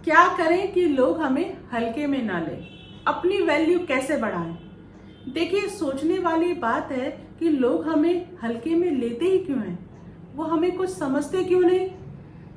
क्या करें कि लोग हमें हल्के में ना लें, अपनी वैल्यू कैसे बढ़ाएं। देखिए, सोचने वाली बात है कि लोग हमें हल्के में लेते ही क्यों हैं, वो हमें कुछ समझते क्यों नहीं।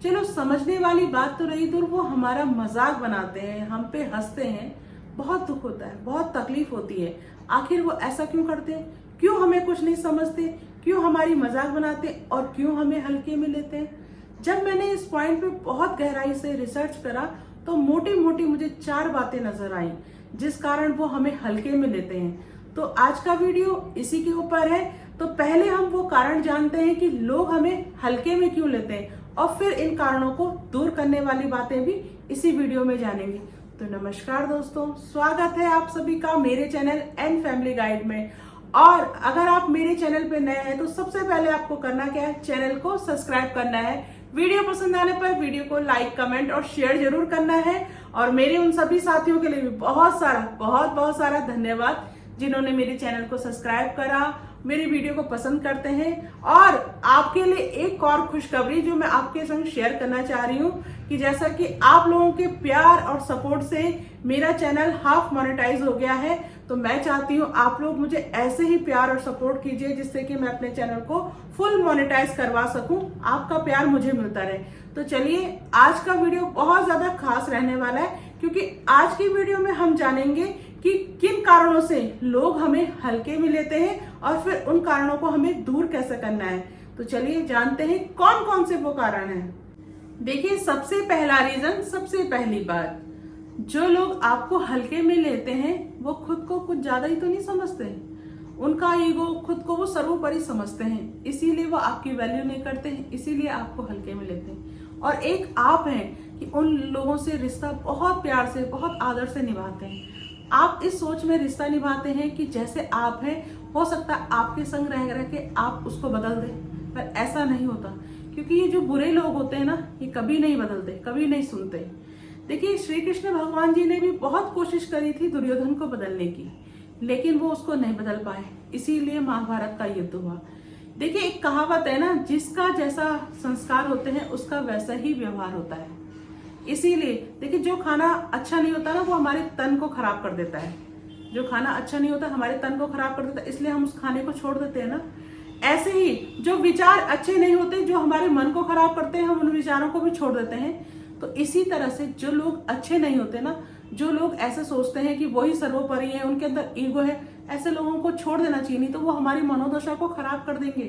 चलो, समझने वाली बात तो रही दूर, वो हमारा मजाक बनाते हैं, हम पे हंसते हैं, बहुत दुख होता है, बहुत तकलीफ होती है। आखिर वो ऐसा क्यों करते हैं, क्यों हमें कुछ नहीं समझते, क्यों हमारी मजाक बनाते हैं और क्यों हमें हल्के में लेते हैं। जब मैंने इस पॉइंट पे बहुत गहराई से रिसर्च करा तो मोटी मोटी मुझे 4 बातें नजर आई जिस कारण वो हमें हल्के में लेते हैं। तो आज का वीडियो इसी के ऊपर है। तो पहले हम वो कारण जानते हैं कि लोग हमें हल्के में क्यों लेते हैं और फिर इन कारणों को दूर करने वाली बातें भी इसी वीडियो में जानेंगे। तो नमस्कार दोस्तों, स्वागत है आप सभी का मेरे चैनल एंड फैमिली गाइड में। और अगर आप मेरे चैनल पे नए हैं तो सबसे पहले आपको करना क्या है, चैनल को सब्सक्राइब करना है। वीडियो पसंद आने पर वीडियो को लाइक, कमेंट और शेयर जरूर करना है। और मेरे उन सभी साथियों के लिए भी बहुत सारा धन्यवाद जिन्होंने मेरे चैनल को सब्सक्राइब करा, मेरी वीडियो को पसंद करते हैं। और आपके लिए एक और खुशखबरी जो मैं आपके संग शेयर करना चाह रही हूँ कि जैसा कि आप लोगों के प्यार और सपोर्ट से मेरा चैनल हाफ मोनेटाइज हो गया है, तो मैं चाहती हूँ आप लोग मुझे ऐसे ही प्यार और सपोर्ट कीजिए जिससे कि मैं अपने चैनल को फुल मोनेटाइज करवा सकूं। आपका प्यार मुझे मिलता रहे। तो चलिए, आज का वीडियो बहुत ज्यादा खास रहने वाला है क्योंकि आज की वीडियो में हम जानेंगे कि किन कारणों से लोग हमें हल्के में लेते हैं और फिर उन कारणों को हमें दूर कैसे करना है। तो चलिए जानते हैं कौन कौन से वो कारण हैं। देखिए, सबसे पहला रीजन, सबसे पहली बात, जो लोग आपको हल्के में लेते हैं वो खुद को कुछ ज्यादा ही तो नहीं समझते। उनका ईगो, खुद को वो सर्वोपरि समझते हैं, इसीलिए वो आपकी वैल्यू नहीं करते हैं, इसीलिए आपको हल्के में लेते हैं। और एक आप हैं कि उन लोगों से रिश्ता बहुत प्यार से, बहुत आदर से निभाते हैं। आप इस सोच में रिश्ता निभाते हैं कि जैसे आप हैं, हो सकता है आपके संग रह रह के आप उसको बदल दें, पर ऐसा नहीं होता क्योंकि ये जो बुरे लोग होते हैं ना, ये कभी नहीं बदलते, कभी नहीं सुनते। देखिए, श्री कृष्ण भगवान जी ने भी बहुत कोशिश करी थी दुर्योधन को बदलने की, लेकिन वो उसको नहीं बदल पाए, इसीलिए महाभारत का युद्ध हुआ। देखिए, एक कहावत है ना, जिसका जैसा संस्कार होते हैं उसका वैसा ही व्यवहार होता है। इसीलिए देखिए, जो खाना अच्छा नहीं होता ना वो हमारे तन को खराब कर देता है। जो खाना अच्छा नहीं होता हमारे तन को खराब कर देता है, इसलिए हम उस खाने को छोड़ देते हैं ना। ऐसे ही जो विचार अच्छे नहीं होते, जो हमारे मन को खराब करते हैं, हम उन विचारों को भी छोड़ देते हैं। तो इसी तरह से जो लोग अच्छे नहीं होते ना, जो लोग ऐसे सोचते हैं कि वही सर्वोपरि है, उनके अंदर ईगो है, ऐसे लोगों को छोड़ देना चाहिए, नहीं तो वो हमारी मनोदशा को खराब कर देंगे।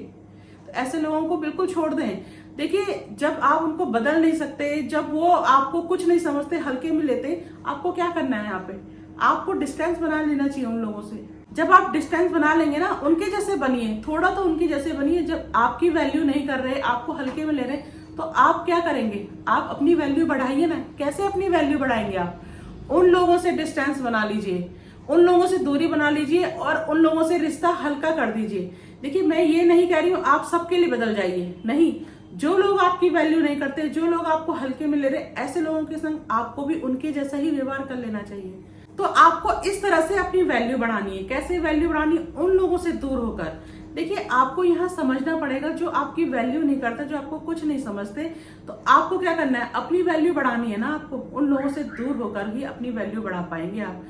तो ऐसे लोगों को बिल्कुल छोड़ दें। देखिए, जब आप उनको बदल नहीं सकते, जब वो आपको कुछ नहीं समझते, हल्के में लेते, आपको क्या करना है, यहाँ पे आपको डिस्टेंस बना लेना चाहिए उन लोगों से। जब आप डिस्टेंस बना लेंगे ना, उनके जैसे बनिए, थोड़ा तो उनकी जैसे बनिए। जब आपकी वैल्यू नहीं कर रहे, आपको हल्के में ले रहे, तो आप क्या करेंगे, आप अपनी वैल्यू बढ़ाइए ना। कैसे अपनी वैल्यू बढ़ाएंगे आप? उन लोगों से डिस्टेंस बना लीजिए, उन लोगों से दूरी बना लीजिए और उन लोगों से रिश्ता हल्का कर दीजिए। देखिए, मैं ये नहीं कह रही हूँ आप सबके लिए बदल जाइए, नहीं। जो लोग आपकी वैल्यू नहीं करते, जो लोग आपको हल्के में ले रहे, ऐसे लोगों के संग आपको भी उनके जैसा ही व्यवहार कर लेना चाहिए। तो आपको इस तरह से अपनी वैल्यू बढ़ानी है। कैसे वैल्यू बढ़ानी है? उन लोगों से दूर होकर। देखिए, आपको यहाँ समझना पड़ेगा, जो आपकी वैल्यू नहीं करता, जो आपको कुछ नहीं समझते, तो आपको क्या करना है, अपनी वैल्यू बढ़ानी है ना। आपको उन लोगों से दूर होकर ही अपनी वैल्यू बढ़ा पाएंगे आप।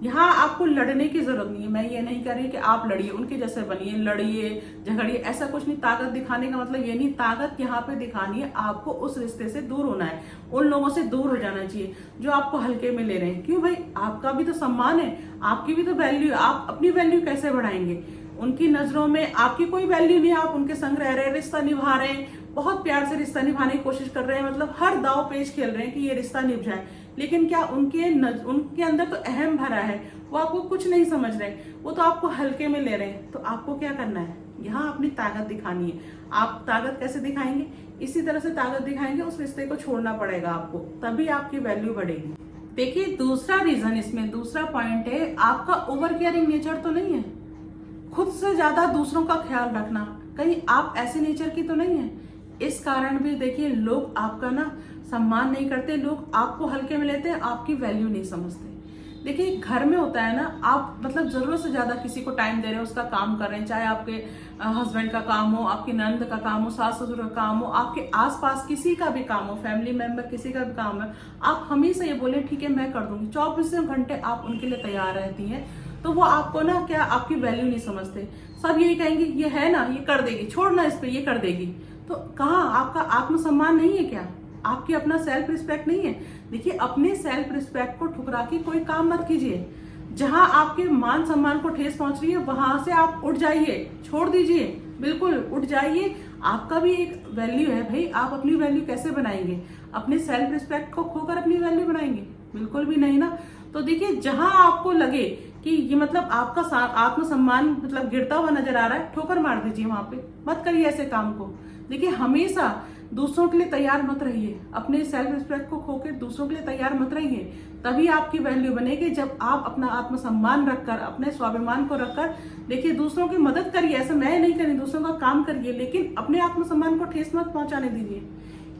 यहाँ आपको लड़ने की जरूरत नहीं है। मैं ये नहीं कह रही कि आप लड़िए, उनके जैसे बनिए, लड़िए, झगड़िए, ऐसा कुछ नहीं। ताकत दिखाने का मतलब ये नहीं, ताकत यहाँ पे दिखानी है, आपको उस रिश्ते से दूर होना है, उन लोगों से दूर हो जाना चाहिए जो आपको हल्के में ले रहे हैं। क्यों भाई, आपका भी तो सम्मान है, आपकी भी तो वैल्यू है। आप अपनी वैल्यू कैसे बढ़ाएंगे? उनकी नजरों में आपकी कोई वैल्यू नहीं है, आप उनके संग रह रहे हैं, रिश्ता निभा रहे हैं, बहुत प्यार से रिश्ता निभाने की कोशिश कर रहे हैं, मतलब हर दाव पेच खेल रहे हैं कि ये रिश्ता निभ जाए। लेकिन क्या उनके अंदर तो अहम भरा है, वो आपको कुछ नहीं समझ रहे, वो तो आपको हल्के में ले रहे हैं। तो आपको क्या करना है, यहाँ अपनी ताकत दिखानी है। आप ताकत कैसे दिखाएंगे? इसी तरह से ताकत दिखाएंगे, उस रिश्ते को छोड़ना पड़ेगा आपको, तभी आपकी वैल्यू बढ़ेगी। देखिए, दूसरा रीजन, इसमें दूसरा पॉइंट है, आपका ओवर केयरिंग नेचर तो नहीं है। खुद से ज्यादा दूसरों का ख्याल रखना, कहीं आप ऐसे नेचर की तो नहीं है। इस कारण भी देखिए, लोग आपका ना सम्मान नहीं करते, लोग आपको हल्के में लेते हैं, आपकी वैल्यू नहीं समझते। देखिए घर में होता है ना, आप मतलब जरूरत से ज्यादा किसी को टाइम दे रहे हैं, उसका काम कर रहे हैं, चाहे आपके हस्बैंड का काम हो, आपकी नंद का काम हो, सास ससुर का काम हो, आपके आसपास किसी का भी काम हो, फैमिली मेंबर किसी का भी काम है, आप हमेशा ये बोले ठीक है मैं कर दूंगी, 24 घंटे आप उनके लिए तैयार रहती हैं, तो वो आपको ना क्या आपकी वैल्यू नहीं समझते। सब यही कहेंगे ये है ना, ये कर देगी, छोड़ना इस पे, ये कर देगी। तो कहाँ आपका आत्मसम्मान नहीं है क्या? आपकी अपना सेल्फ रिस्पेक्ट नहीं है? देखिए अपने सेल्फ रिस्पेक्ट को ठुकरा के कोई काम मत कीजिए। जहां आपके मान सम्मान को ठेस पहुंच रही है वहां से आप उठ जाइए, छोड़ दीजिए, बिल्कुल उठ जाइए। आपका भी एक वैल्यू है भाई, आप अपनी वैल्यू कैसे बनाएंगे? अपने सेल्फ रिस्पेक्ट को खोकर अपनी वैल्यू बनाएंगे? बिल्कुल भी नहीं ना। तो देखिए जहां आपको लगे कि ये मतलब आपका आत्मसम्मान मतलब गिरता हुआ नजर आ रहा है, ठोकर मार दीजिए, वहां पे मत करिए ऐसे काम को। देखिए हमेशा दूसरों के लिए तैयार मत रहिए, अपने सेल्फ रिस्पेक्ट को खोकर दूसरों के लिए तैयार मत रहिए। तभी आपकी वैल्यू बनेगी जब आप अपना आत्मसम्मान रखकर, अपने स्वाभिमान को रखकर देखिए दूसरों की मदद करिए। ऐसा मैं नहीं करी, दूसरों का काम करिए, लेकिन अपने आत्मसम्मान को ठेस मत पहुंचाने दीजिए।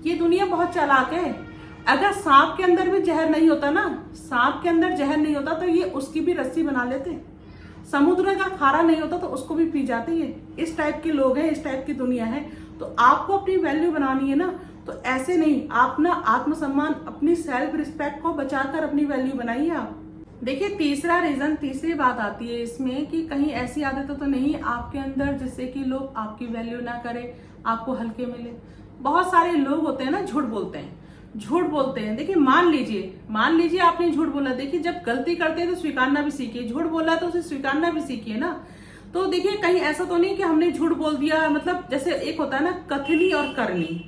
ये दुनिया बहुत चालाक है। अगर सांप के अंदर भी जहर नहीं होता ना, सांप के अंदर जहर नहीं होता तो ये उसकी भी रस्सी बना लेते। समुद्र का खारा नहीं होता तो उसको भी पी जाते। ये इस टाइप के लोग हैं, इस टाइप की दुनिया है। तो आपको अपनी वैल्यू बनानी है ना, तो ऐसे नहीं, आप ना आत्मसम्मान, अपनी सेल्फ रिस्पेक्ट को बचाकर अपनी वैल्यू बनाइए आप। देखिए तीसरा रीजन, तीसरी बात आती है इसमें कि कहीं ऐसी आदतें तो नहीं आपके अंदर जिससे कि लोग आपकी वैल्यू ना करें, आपको हल्के मिले। बहुत सारे लोग होते हैं ना झूठ बोलते हैं, झूठ बोलते हैं। देखिए मान लीजिए आपने झूठ बोला। देखिए जब गलती करते हैं तो स्वीकारना भी सीखिए, झूठ बोला तो उसे स्वीकारना भी सीखिए ना। तो देखिए कहीं ऐसा तो नहीं कि हमने झूठ बोल दिया, मतलब जैसे एक होता है ना कथनी और करनी।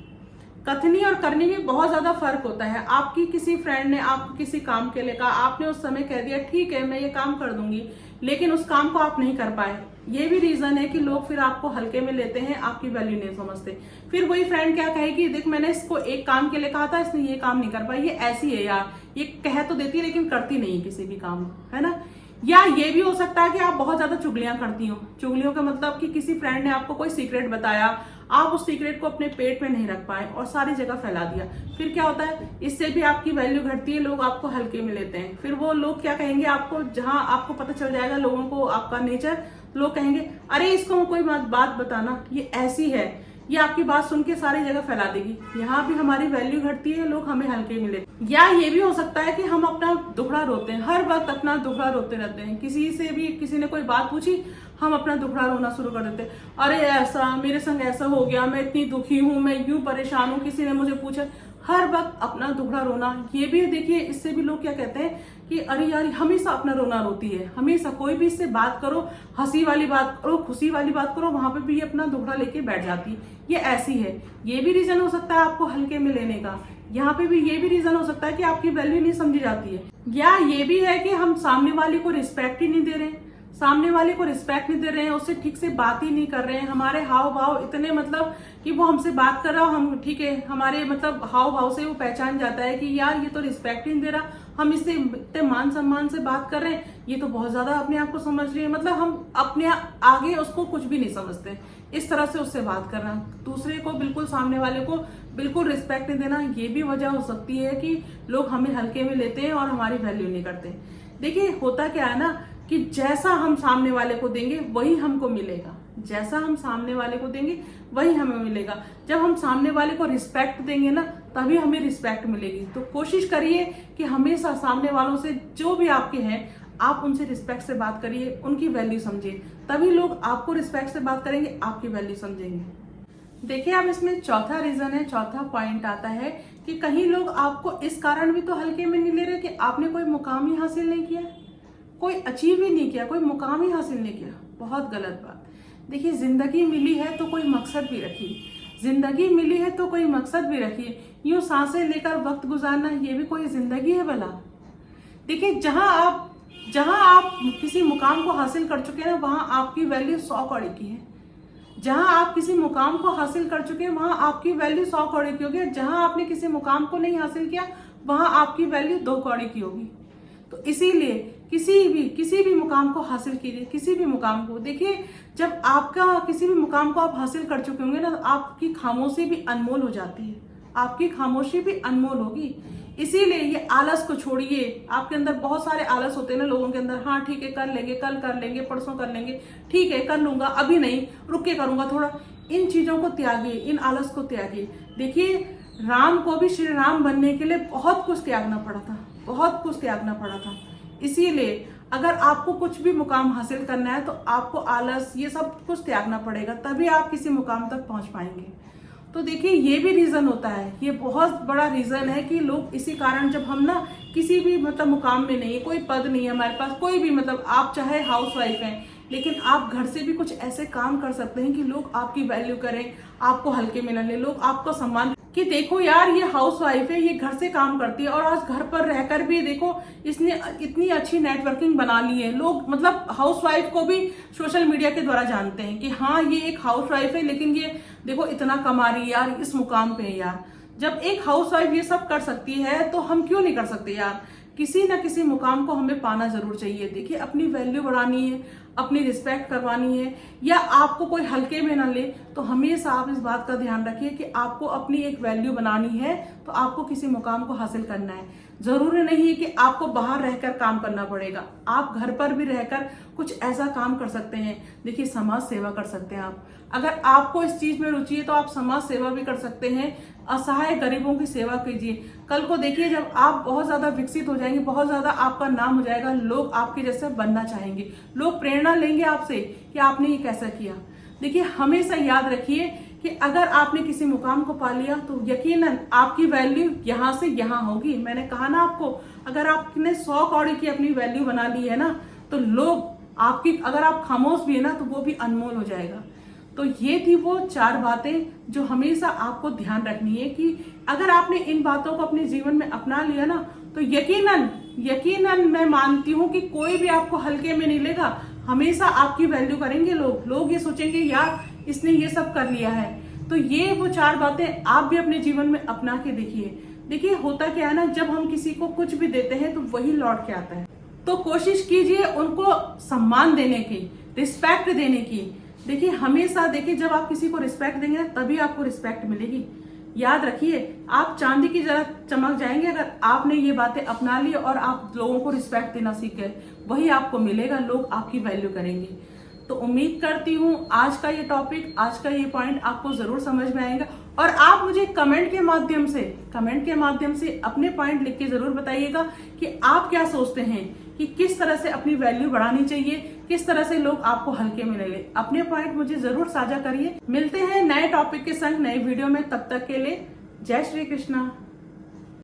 कथनी और करनी में बहुत ज्यादा फर्क होता है। आपकी किसी फ्रेंड ने आपको किसी काम के लिए कहा, आपने उस समय कह दिया ठीक है मैं ये काम कर दूंगी, लेकिन उस काम को आप नहीं कर पाए। ये भी रीजन है कि लोग फिर आपको हल्के में लेते हैं, आपकी वैल्यू नहीं समझते। फिर वही फ्रेंड क्या कहेगी, देख मैंने इसको एक काम के लिए कहा था, इसने ये काम नहीं कर पाई, ये ऐसी है यार, ये कह तो देती है लेकिन करती नहीं है किसी भी काम, है ना। या ये भी हो सकता है कि आप बहुत ज्यादा चुगलियां करती हो। चुगलियों का मतलब कि किसी फ्रेंड ने आपको कोई सीक्रेट बताया, आप उस सीक्रेट को अपने पेट में नहीं रख पाए और सारी जगह फैला दिया। फिर क्या होता है, इससे भी आपकी वैल्यू घटती है, लोग आपको हल्के में लेते हैं। फिर वो लोग क्या कहेंगे आपको, जहां आपको पता चल जाएगा लोगों को आपका नेचर, लोग कहेंगे अरे इसको कोई बात बताना, ये ऐसी है, ये आपकी बात सुन के सारी जगह फैला देगी। यहाँ भी हमारी वैल्यू घटती है, लोग हमें हल्के मिले। या ये भी हो सकता है कि हम अपना दुखड़ा रोते हैं, हर वक्त अपना दुखड़ा रोते रहते हैं। किसी से भी किसी ने कोई बात पूछी, हम अपना दुखड़ा रोना शुरू कर देते हैं। अरे ऐसा मेरे संग ऐसा हो गया, मैं इतनी दुखी हूँ, मैं यूं परेशान हूँ, किसी ने मुझे पूछा, हर वक्त अपना दुखड़ा रोना। ये भी देखिए इससे भी लोग क्या कहते हैं कि अरे यार हमेशा अपना रोना रोती है। हमेशा कोई भी इससे बात करो, हंसी वाली बात करो, खुशी वाली बात करो, वहां पे भी ये अपना दुखड़ा लेके बैठ जाती है, ये ऐसी है। ये भी रीजन हो सकता है आपको हल्के में लेने का। यहाँ पे भी ये भी रीजन हो सकता है कि आपकी वैल्यू नहीं समझी जाती है। या ये भी है कि हम सामने वाले को रिस्पेक्ट ही नहीं दे रहे, सामने वाले को रिस्पेक्ट नहीं दे रहे हैं, उससे ठीक से बात ही नहीं कर रहे हैं। हमारे हाव भाव इतने मतलब कि वो हमसे बात कर रहा हो, हम ठीक है, हमारे मतलब हाव भाव से वो पहचान जाता है कि यार ये तो रिस्पेक्ट ही नहीं दे रहा, हम इससे इतने मान सम्मान से बात कर रहे हैं, ये तो बहुत ज्यादा अपने आप को समझ रही है। मतलब हम अपने आगे उसको कुछ भी नहीं समझते। इस तरह से उससे बात करना, दूसरे को बिल्कुल, सामने वाले को बिल्कुल रिस्पेक्ट नहीं देना, ये भी वजह हो सकती है कि लोग हमें हल्के में लेते हैं और हमारी वैल्यू नहीं करते। देखिए होता क्या है ना कि जैसा हम सामने वाले को देंगे वही हमको मिलेगा, जैसा हम सामने वाले को देंगे वही हमें मिलेगा। जब हम सामने वाले को रिस्पेक्ट देंगे ना, तभी हमें रिस्पेक्ट मिलेगी। तो कोशिश करिए कि हमेशा सामने वालों से जो भी आपके हैं, आप उनसे रिस्पेक्ट से बात करिए, उनकी वैल्यू समझिए, तभी लोग आपको रिस्पेक्ट से बात करेंगे, आपकी वैल्यू समझेंगे। देखिए अब इसमें चौथा रीजन है, चौथा पॉइंट आता है कि कहीं लोग आपको इस कारण भी तो हल्के में नहीं ले रहे कि आपने कोई मुकाम ही हासिल नहीं किया, कोई अचीव ही नहीं किया, कोई मुकाम ही हासिल नहीं किया। बहुत गलत बात। देखिए जिंदगी मिली है तो कोई मकसद भी रखिए, जिंदगी मिली है तो कोई मकसद भी रखिए। यूं सांसें लेकर वक्त गुजारना, ये भी कोई जिंदगी है भला? देखिए जहां आप किसी मुकाम को हासिल कर चुके हैं ना, वहां आपकी वैल्यू 100 कौड़ी की है। जहां आप किसी मुकाम को हासिल कर चुके हैं वहां आपकी वैल्यू 100 कौड़ी की होगी। जहां आपने किसी मुकाम को नहीं हासिल किया वहां आपकी वैल्यू 2 कौड़ी की होगी। तो इसीलिए किसी भी मुकाम को हासिल कीजिए, किसी भी मुकाम को। देखिए जब आपका किसी भी मुकाम को आप हासिल कर चुके होंगे ना, आपकी खामोशी भी अनमोल हो जाती है, आपकी खामोशी भी अनमोल होगी। इसीलिए ये आलस को छोड़िए। आपके अंदर बहुत सारे आलस होते हैं ना लोगों के अंदर, हाँ ठीक है कर लेंगे, कल कर लेंगे, परसों कर लेंगे, ठीक है कर लूंगा, अभी नहीं, रुक के करूंगा थोड़ा। इन चीजों को त्यागिए, इन आलस को त्यागिए। देखिए राम को भी श्री राम बनने के लिए बहुत कुछ त्यागना पड़ा था, बहुत कुछ त्यागना पड़ा था। इसीलिए अगर आपको कुछ भी मुकाम हासिल करना है तो आपको आलस ये सब कुछ त्यागना पड़ेगा, तभी आप किसी मुकाम तक पहुंच पाएंगे। तो देखिए ये भी रीजन होता है, ये बहुत बड़ा रीजन है कि लोग इसी कारण, जब हम ना किसी भी मतलब मुकाम में नहीं है, कोई पद नहीं है हमारे पास, कोई भी मतलब आप चाहे हाउस वाइफ हैं लेकिन आप घर से भी कुछ ऐसे काम कर सकते हैं कि लोग आपकी वैल्यू करें, आपको हल्के में न ले, लोग आपको सम्मान कि देखो यार ये हाउस वाइफ है, ये घर से काम करती है और आज घर पर रहकर भी देखो इसने इतनी अच्छी नेटवर्किंग बना ली है। लोग मतलब हाउस वाइफ को भी सोशल मीडिया के द्वारा जानते हैं कि हाँ ये एक हाउस वाइफ है, लेकिन ये देखो इतना कमा रही है यार, इस मुकाम पे है यार। जब एक हाउस वाइफ ये सब कर सकती है तो हम क्यों नहीं कर सकते यार। किसी ना किसी मुकाम को हमें पाना जरूर चाहिए। देखिए अपनी वैल्यू बढ़ानी है, अपनी रिस्पेक्ट करवानी है, या आपको कोई हल्के में ना ले, तो हमेशा आप इस बात का ध्यान रखिए कि आपको अपनी एक वैल्यू बनानी है तो आपको किसी मुकाम को हासिल करना है। जरूरी नहीं है कि आपको बाहर रहकर काम करना पड़ेगा, आप घर पर भी रहकर कुछ ऐसा काम कर सकते हैं। देखिए समाज सेवा कर सकते हैं आप, अगर आपको इस चीज में रुचि है तो आप समाज सेवा भी कर सकते हैं, असहाय गरीबों की सेवा कीजिए। कल को देखिए जब आप बहुत ज्यादा विकसित हो जाएंगे, बहुत ज्यादा आपका नाम हो जाएगा, लोग आपके जैसे बनना चाहेंगे, लोग प्रेरणा लेंगे आपसे कि आपने ये कैसा किया। देखिए हमेशा याद रखिए कि अगर आपने किसी मुकाम को पा लिया तो यकीनन आपकी वैल्यू यहाँ से यहाँ होगी। मैंने कहा ना आपको, अगर आपने 100 कौड़ी की अपनी वैल्यू बना ली है ना तो लोग आपकी, अगर आप खामोश भी है ना तो वो भी अनमोल हो जाएगा। तो ये थी वो 4 बातें जो हमेशा आपको ध्यान रखनी है कि अगर आपने इन बातों को अपने जीवन में अपना लिया ना तो यकीनन मैं मानती हूँ कि कोई भी आपको हल्के में नहीं लेगा, हमेशा आपकी वैल्यू करेंगे लोग ये सोचेंगे यार इसने ये सब कर लिया है। तो ये वो 4 बातें आप भी अपने जीवन में अपना के देखिए। देखिए होता क्या है ना, जब हम किसी को कुछ भी देते हैं तो वही लौट के आता है। तो कोशिश कीजिए उनको सम्मान देने की, रिस्पेक्ट देने की। देखिए हमेशा देखिए जब आप किसी को रिस्पेक्ट देंगे तभी आपको रिस्पेक्ट मिलेगी। याद रखिए आप चांदी की जरा चमक जाएंगे अगर आपने ये बातें अपना ली और आप लोगों को रिस्पेक्ट देना सीख गए, वही आपको मिलेगा, लोग आपकी वैल्यू करेंगे। तो उम्मीद करती हूँ आज का ये टॉपिक, आज का ये पॉइंट आपको जरूर समझ में आएगा और आप मुझे कमेंट के माध्यम से अपने पॉइंट लिख के जरूर बताइएगा कि आप क्या सोचते हैं कि किस तरह से अपनी वैल्यू बढ़ानी चाहिए, किस तरह से लोग आपको हल्के में ले ले। अपने पॉइंट मुझे जरूर साझा करिए। मिलते हैं नए टॉपिक के संग नए वीडियो में, तब तक के लिए जय श्री कृष्णा।